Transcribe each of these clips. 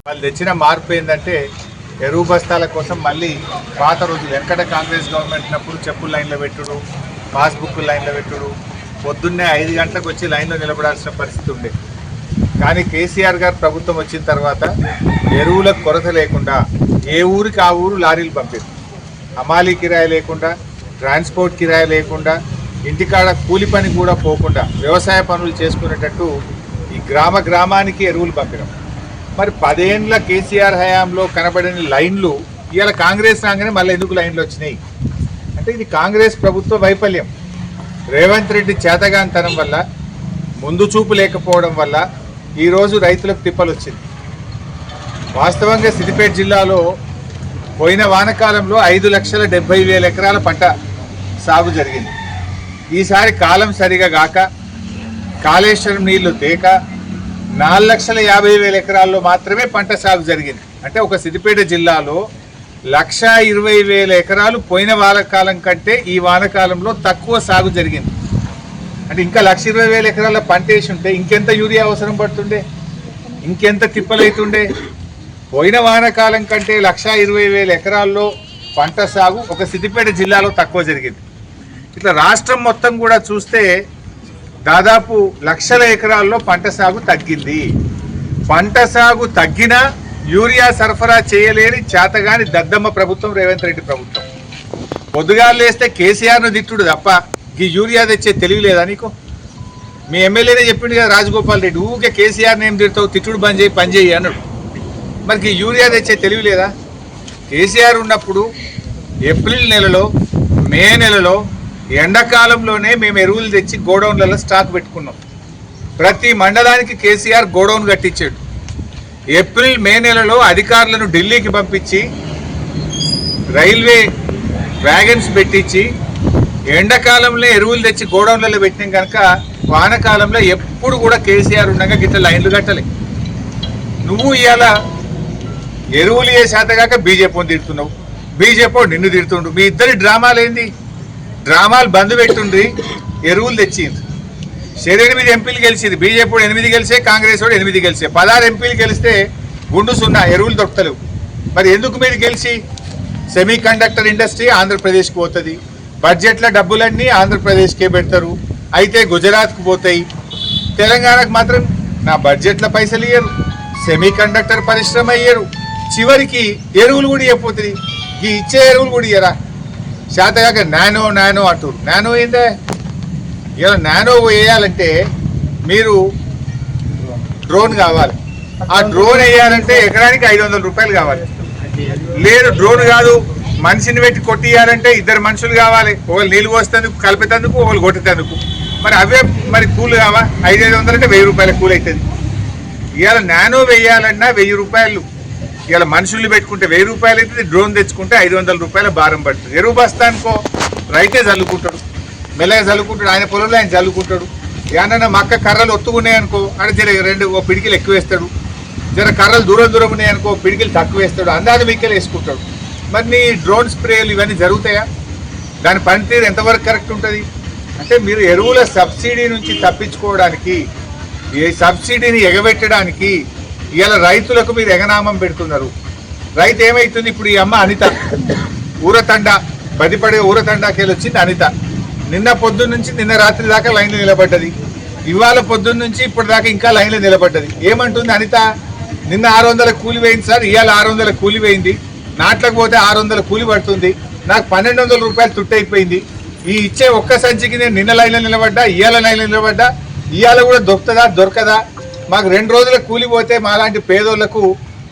వాళ్ళు తెచ్చిన మార్పు ఏంటంటే ఎరువు బస్తాల కోసం మళ్ళీ పాత రోజులు వెనకట కాంగ్రెస్ గవర్నమెంట్ ఉన్నప్పుడు చెప్పులు లైన్లో పెట్టుడు, పాస్బుక్ లైన్లో పెట్టుడు, పొద్దున్నే 5 గంటలకు వచ్చి లైన్లో నిలబడాల్సిన పరిస్థితి ఉండే. కానీ కేసీఆర్ గారు ప్రభుత్వం వచ్చిన తర్వాత ఎరువులకు కొరత లేకుండా ఏ ఊరికి ఆ ఊరు లారీలు పంపారు. హమాలీ కిరాయి లేకుండా, ట్రాన్స్పోర్ట్ కిరాయి లేకుండా, ఇంటికాడ కూలి పని కూడా పోకుండా వ్యవసాయ పనులు చేసుకునేటట్టు ఈ గ్రామానికి ఎరువులు పంపినాం. మరి 10 ఏళ్ళ కేసీఆర్ హయాంలో కనబడిన లైన్లు ఇవాళ కాంగ్రెస్ రాగానే మళ్ళీ ఎందుకు లైన్లు వచ్చినాయి అంటే ఇది కాంగ్రెస్ ప్రభుత్వ వైఫల్యం. రేవంత్ రెడ్డి చేతగానితనం వల్ల, ముందు చూపు లేకపోవడం వల్ల ఈరోజు రైతులకు తిప్పలు వచ్చింది. వాస్తవంగా సిద్దిపేట జిల్లాలో పోయిన వానకాలంలో 5,70,000 ఎకరాల పంట సాగు జరిగింది. ఈసారి కాలం సరిగా గాక, కాళేశ్వరం నీళ్లు తేక 4,50,000 ఎకరాల్లో మాత్రమే పంట సాగు జరిగింది. అంటే ఒక సిద్దిపేట జిల్లాలో 1,20,000 ఎకరాలు పోయిన వానకాలం కంటే ఈ వానకాలంలో తక్కువ సాగు జరిగింది. అంటే ఇంకా 1,20,000 ఎకరాల పంట వేసి ఉంటే ఇంకెంత యూరియా అవసరం పడుతుండే, ఇంకెంత తిప్పలైతుండే. పోయిన వానకాలం కంటే 1,20,000 ఎకరాల్లో పంట సాగు ఒక సిద్దిపేట జిల్లాలో తక్కువ జరిగింది. ఇట్లా రాష్ట్రం మొత్తం కూడా చూస్తే దాదాపు 1,00,000 ఎకరాల్లో పంట సాగు తగ్గింది. పంట సాగు తగ్గినా యూరియా సరఫరా చేయలేని చేతగాని దద్దమ్మ ప్రభుత్వం రేవంత్ రెడ్డి ప్రభుత్వం. పొద్దుగాలు లేస్తే కేసీఆర్ను తిట్టుడు తప్ప ఈ యూరియా తెచ్చే తెలివి లేదా నీకు? మీ ఎమ్మెల్యేనే చెప్పిండు కదా రాజగోపాల్ రెడ్డి, ఊకే కేసీఆర్ని ఏం తిడతావు, తిట్టుడు బంద్ చేయి, పని చేయి అన్నాడు. మరి ఈ యూరియా తెచ్చే తెలివి లేదా? కేసీఆర్ ఉన్నప్పుడు ఏప్రిల్ నెలలో, మే నెలలో, ఎండాకాలంలోనే మేము ఎరువులు తెచ్చి గోడౌన్లలో స్టాక్ పెట్టుకున్నాం. ప్రతి మండలానికి కేసీఆర్ గోడౌన్ కట్టించాడు. ఏప్రిల్ మే నెలలో అధికారులను ఢిల్లీకి పంపించి రైల్వే వ్యాగన్స్ పెట్టించి ఎండాకాలంలో ఎరువులు తెచ్చి గోడౌన్లలో పెట్టినాం కనుక వానకాలంలో ఎప్పుడు కూడా కేసీఆర్ ఉండగా గిట్ల లైన్లు కట్టలే. నువ్వు ఇవాళ ఎరువులు ఏ శాతగాక బీజేపీని తిడుతున్నావు, బీజేపీ నిన్ను తిడుతుండు. మీ ఇద్దరి డ్రామాలు ఏంది? డ్రామాలు బంద్ పెట్టుండ్రి, ఎరువులు తెచ్చింది. 8 ఎంపీలు గెలిచింది, బీజేపీ 8 గెలిచే, కాంగ్రెస్ వాడు 8 గెలిచే. 16 ఎంపీలు గెలిస్తే గుండు 0, ఎరువులు దొరకలేవు. మరి ఎందుకు మీరు గెలిచి? సెమీ కండక్టర్ ఇండస్ట్రీ ఆంధ్రప్రదేశ్కి పోతుంది, బడ్జెట్లో డబ్బులన్నీ ఆంధ్రప్రదేశ్కే పెడతారు, అయితే గుజరాత్కు పోతాయి. తెలంగాణకు మాత్రం నా బడ్జెట్లో పైసలు ఇయ్యరు, సెమీ కండక్టర్ పరిశ్రమ ఇయ్యరు, చివరికి ఎరువులు కూడా ఇవ్వపోతుంది. ఈ ఇచ్చే ఎరువులు కూడా ఇయ్యరా? శాతగాక నానో అంటారు. నానో ఏందే? ఇలా నానో వేయాలంటే మీరు డ్రోన్ కావాలి. ఆ డ్రోన్ వేయాలంటే ఎకరానికి 500 రూపాయలు కావాలి. లేదు డ్రోన్ కాదు, మనిషిని పెట్టి కొట్టియాలంటే 2 మనుషులు కావాలి. ఒకళ్ళు నీళ్ళు పోసేందుకు, కలిపేందుకు, ఒకళ్ళు కొట్టేందుకు. మరి అవే మరి కూలు కావా? 500 అంటే 1000 రూపాయల కూలి అవుతుంది. ఇవాళ నానో వేయాలన్నా 1000 రూపాయలు. ఇవాళ మనుషుల్ని పెట్టుకుంటే 1000 రూపాయలు అవుతుంది, డ్రోన్ తెచ్చుకుంటే 500 రూపాయల భారం పడుతుంది. ఎరువు బస్తానికో రైతే చల్లుకుంటాడు, మెల్లగా చల్లుకుంటాడు, ఆయన పొలంలో ఆయన చల్లుకుంటాడు. ఏమన్నా మక్క కర్రలు ఒత్తుకున్నాయనుకో అంటే జర ఓ పిడికిలు ఎక్కువ వేస్తాడు, జర కర్రలు దూరం ఉన్నాయనుకో పిడికిలు తక్కువ వేస్తాడు, అందాజ మిక్కలు వేసుకుంటాడు. మరి నీ డ్రోన్ స్ప్రేలు ఇవన్నీ జరుగుతాయా? దాని పనితీరు ఎంతవరకు కరెక్ట్ ఉంటుంది? అంటే మీరు ఎరువుల సబ్సిడీ నుంచి తప్పించుకోవడానికి, ఈ సబ్సిడీని ఎగబెట్టడానికి ఇవాళ రైతులకు మీరు ఎగనామం పెడుతున్నారు. రైతు ఏమవుతుంది? ఇప్పుడు ఈ అమ్మ అనిత ఊరతండ, బదిపడే ఊరతండాకెళ్ళి వచ్చింది అనిత. నిన్న పొద్దున్న నుంచి నిన్న రాత్రి దాకా లైన్లో నిలబడ్డది, ఇవాళ పొద్దున్న నుంచి ఇప్పుడు దాకా ఇంకా లైన్లో నిలబడ్డది. ఏమంటుంది అనిత? నిన్న 600 కూలి వేయింది సార్, ఇవాళ 600 కూలి వేయింది, నాట్లకు పోతే 600 కూలి పడుతుంది, నాకు 1,200 రూపాయలు తుట్టయిపోయింది. ఈ ఇచ్చే ఒక్క సంచికి నేను నిన్న లైన్లో నిలబడ్డా, ఇవాళ లైన్లో నిలబడ్డా, ఇవాళ కూడా దొరుకుతుందా దొరకదా? మాకు 2 రోజుల కూలిపోతే మాలాంటి పేదోళ్లకు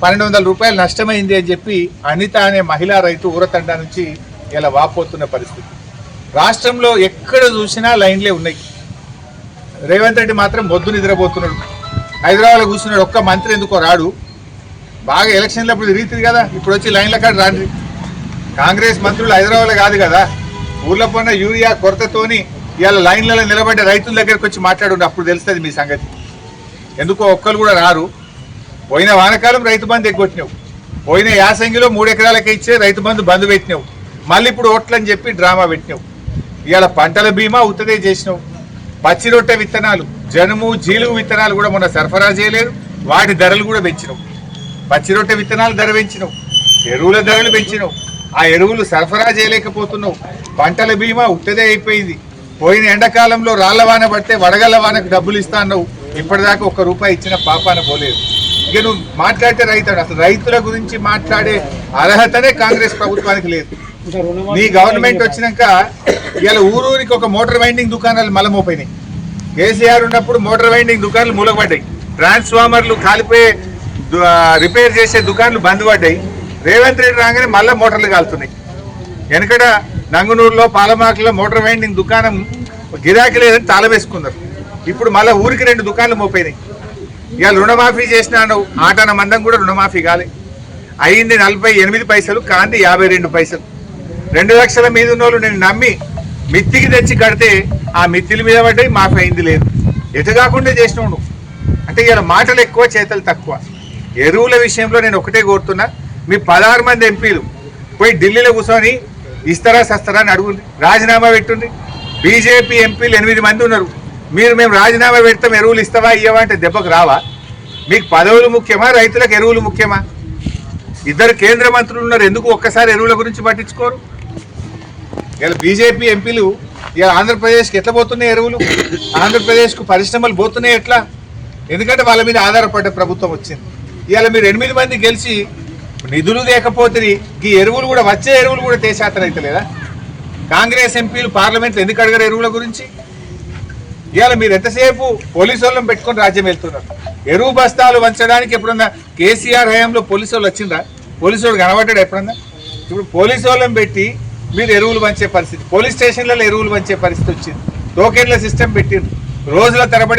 1,200 రూపాయలు నష్టమైంది అని చెప్పి అనిత అనే మహిళా రైతు ఊరతండ నుంచి ఇలా వాపోతున్న పరిస్థితి. రాష్ట్రంలో ఎక్కడ చూసినా లైన్లే ఉన్నాయి. రేవంత్ రెడ్డి మాత్రం మొద్దు నిద్రపోతున్నాడు, హైదరాబాద్లో కూర్చున్నాడు. ఒక్క మంత్రి ఎందుకో రాడు? బాగా ఎలక్షన్లు అప్పుడు తిరుగుతుంది కదా, ఇప్పుడు వచ్చి లైన్ల కాడ రాండి. కాంగ్రెస్ మంత్రులు హైదరాబాద్లో కాదు కదా, ఊర్లో పోయిన యూరియా కొరతతోని ఇవాళ లైన్లలో నిలబడ్డ రైతుల దగ్గరకు వచ్చి మాట్లాడు, అప్పుడు తెలుస్తుంది మీ సంగతి. ఎందుకో ఒక్కరు కూడా రారు. పోయిన వానకాలం రైతు బంధు ఎగ్గొట్టినావు, పోయిన యాసంగిలో 3 ఎకరాలకే ఇచ్చే రైతు బంధు పెట్టినావు, మళ్ళీ ఇప్పుడు ఓట్లని చెప్పి డ్రామా పెట్టినావు. ఇవాళ పంటల బీమా ఉత్తదే చేసినావు, పచ్చి రొట్టె విత్తనాలు, జనుము జీలుగు విత్తనాలు కూడా మొన్న సరఫరా చేయలేదు, వాటి ధరలు కూడా పెంచినావు. పచ్చి రొట్టె విత్తనాలు ధర పెంచినావు, ఎరువుల ధరలు పెంచినావు, ఆ ఎరువులు సరఫరా చేయలేకపోతున్నావు, పంటల బీమా ఉట్టదే అయిపోయింది. పోయిన ఎండాకాలంలో రాళ్ల వాన పడితే వడగళ్ల వానకు డబ్బులు ఇస్తా అన్నావు, ఇప్పటిదాకా ₹1 ఇచ్చిన పాపాన పోలేదు. ఇక నువ్వు మాట్లాడితే రైతుడు, అసలు రైతుల గురించి మాట్లాడే అర్హతనే కాంగ్రెస్ ప్రభుత్వానికి లేదు. నీ గవర్నమెంట్ వచ్చినాక ఇవాళ ఊరూరికి ఒక మోటార్ వైండింగ్ దుకాణాలు మలమోపోయినాయి. కేసీఆర్ ఉన్నప్పుడు మోటార్ వైండింగ్ దుకాణాలు మూలపడ్డాయి, ట్రాన్స్ఫార్మర్లు కాలిపోయే రిపేర్ చేసే దుకాణాలు బంద్ పడ్డాయి. రేవంత్ రెడ్డి రాగానే మళ్ళీ మోటార్లు కాలుతున్నాయి. వెనకడ నంగునూరులో పాలమాకలో మోటార్ వైండింగ్ దుకాణం గిరాకీ లేదని తాళం వేసుకున్నారు. ఇప్పుడు మళ్ళీ ఊరికి 2 దుకాణాలు మోపోయినాయి. ఇవాళ రుణమాఫీ చేసినాను, ఆటన మందం కూడా రుణమాఫీ కాలే. అయింది 48 పైసలు, కాంది 52 పైసలు. 2 లక్షల మీద ఉన్న వాళ్ళు నేను నమ్మి మిత్తికి తెచ్చి కడితే ఆ మిత్తిల మీద పడ్డాయి, మాఫీ అయింది లేదు. ఎటు కాకుండా చేసినావు నువ్వు. అంటే ఇలా మాటలు ఎక్కువ చేతలు తక్కువ. ఎరువుల విషయంలో నేను ఒకటే కోరుతున్నా, మీ 16 మంది ఎంపీలు పోయి ఢిల్లీలో కూర్చొని ఇస్తారా సస్తారా అని అడుగుంది, రాజీనామా పెట్టుండి. బీజేపీ ఎంపీలు 8 మంది ఉన్నారు. మేము రాజీనామా పెడతాం, ఎరువులు ఇస్తావా ఇయ్యవా అంటే దెబ్బకు రావా? మీకు పదవులు ముఖ్యమా, రైతులకు ఎరువులు ముఖ్యమా? 2 కేంద్ర మంత్రులు ఉన్నారు, ఎందుకు ఒక్కసారి ఎరువుల గురించి పట్టించుకోరు? ఇలా బీజేపీ ఎంపీలు ఇలా ఆంధ్రప్రదేశ్కి ఎట్లా పోతున్నాయి ఎరువులు, ఆంధ్రప్రదేశ్కు పరిశ్రమలు పోతున్నాయి ఎట్లా? ఎందుకంటే వాళ్ళ మీద ఆధారపడ్డ ప్రభుత్వం వచ్చింది. ఇవాళ మీరు 8 మంది గెలిచి నిధులు లేకపోతే ఈ ఎరువులు కూడా, వచ్చే ఎరువులు కూడా తేశాతం అయితే లేదా? కాంగ్రెస్ ఎంపీలు పార్లమెంట్లో ఎందుకు అడగరు ఎరువుల గురించి? ఇవాళ మీరు ఎంతసేపు పోలీసు వాళ్ళని పెట్టుకొని రాజ్యం వెళ్తున్నారు. ఎరువు బస్తాలు వంచడానికి ఎప్పుడన్నా కేసీఆర్ హయాంలో పోలీసు వాళ్ళు వచ్చిందా? పోలీసు వాళ్ళు కనబడ్డాడు ఎప్పుడన్నా? ఇప్పుడు పోలీసు వాళ్ళని పెట్టి మీరు ఎరువులు పంచే పరిస్థితి, పోలీస్ స్టేషన్లలో ఎరువులు పంచే పరిస్థితి వచ్చింది. టోకెన్ల సిస్టమ్ పెట్టిండ్రు, రోజుల తరబడి